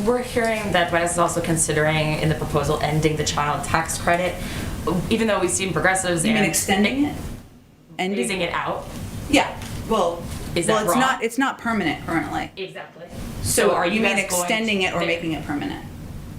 we're hearing that Biden is also considering in the proposal ending the child tax credit, even though we've seen progressives You mean extending it? phasing it out. Yeah. Well, Is that it's wrong? not. It's not permanent currently. Exactly. So are you mean guys going extending it or to- making it permanent?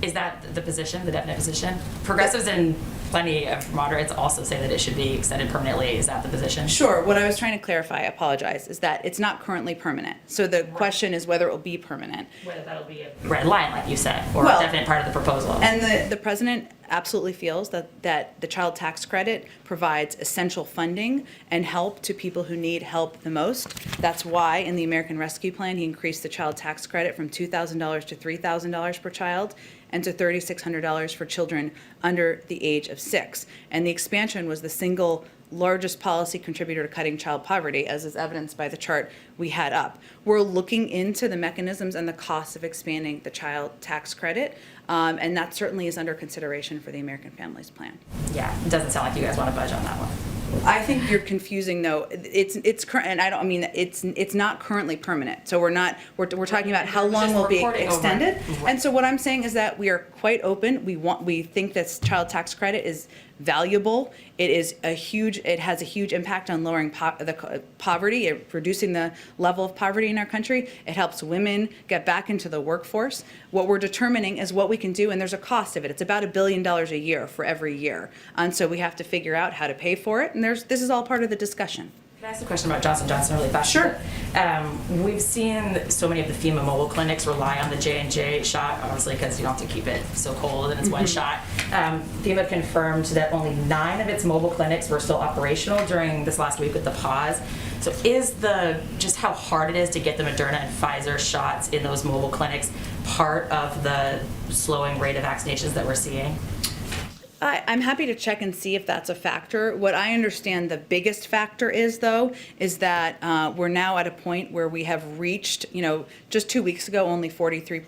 Is that the position, the definite position? Progressives and plenty of moderates also say that it should be extended permanently. Is that the position? Sure. What I was trying to clarify, I apologize, is that it's not currently permanent. So the question is whether it will be permanent. Whether that'll be a red line, like you said, or Well, a definite part of the proposal. And the president absolutely feels that the child tax credit provides essential funding and help to people who need help the most. That's why in the American Rescue Plan, he increased the child tax credit from $2,000 to $3,000 per child and to $3,600 for children under the age of 6. And the expansion was the single largest policy contributor to cutting child poverty, as is evidenced by the chart we had up. We're looking into the mechanisms and the costs of expanding the child tax credit, and that certainly is under consideration for the American Families Plan. Yeah, it doesn't sound like you guys want to budge on that one. I think you're confusing though. It's current, and I don't mean it's not currently permanent. So we're talking about how long will be extended. And so what I'm saying is that we are quite open. We think this child tax credit is valuable. It has a huge impact on lowering poverty, reducing the level of poverty in our country. It helps women get back into the workforce. What we're determining is what we can do, and there's a cost of it. It's about $1 billion a year for every year. And so we have to figure out how to pay for it, and this is all part of the discussion. Can I ask a question about Johnson & Johnson really fast? Sure. We've seen so many of the FEMA mobile clinics rely on the J&J shot, obviously because you don't have to keep it so cold and it's one shot. FEMA confirmed that only 9 of its mobile clinics were still operational during this last week with the pause. So is just how hard it is to get the Moderna and Pfizer shots in those mobile clinics part of the slowing rate of vaccinations that we're seeing? I'm happy to check and see if that's a factor. What I understand the biggest factor is, though, is that we're now at a point where we have reached, just 2 weeks ago, only 43,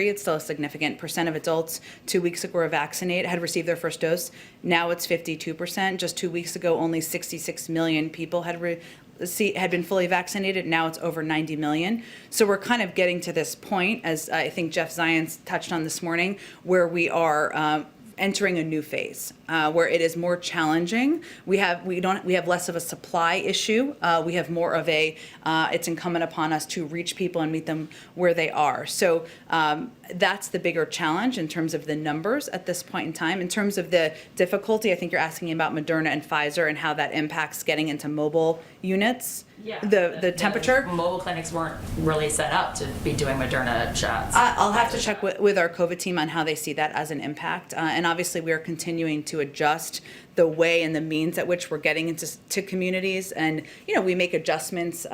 it's still a significant percent of adults 2 weeks ago were vaccinated, had received their first dose. Now it's 52%. Just 2 weeks ago, only 66 million people had been fully vaccinated. Now it's over 90 million. So we're kind of getting to this point, as I think Jeff Zients touched on this morning, where we are entering a new phase where it is more challenging. We have less of a supply issue. We have more of it's incumbent upon us to reach people and meet them where they are. So that's the bigger challenge in terms of the numbers at this point in time. In terms of the difficulty, I think you're asking about Moderna and Pfizer and how that impacts getting into mobile units. Yeah, the temperature. Mobile clinics weren't really set up to be doing Moderna shots. I'll have to check with our COVID team on how they see that as an impact. And obviously, we are continuing to adjust the way and the means at which we're getting into communities. And, we make adjustments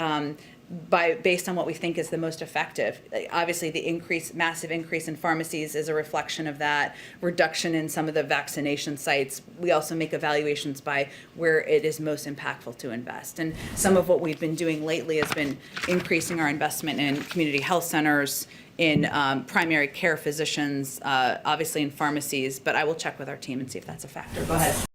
based on what we think is the most effective. Obviously, the massive increase in pharmacies is a reflection of that. Reduction in some of the vaccination sites. We also make evaluations by where it is most impactful to invest. And some of what we've been doing lately has been increasing our investment in community health centers, in primary care physicians, obviously in pharmacies. But I will check with our team and see if that's a factor. Go ahead.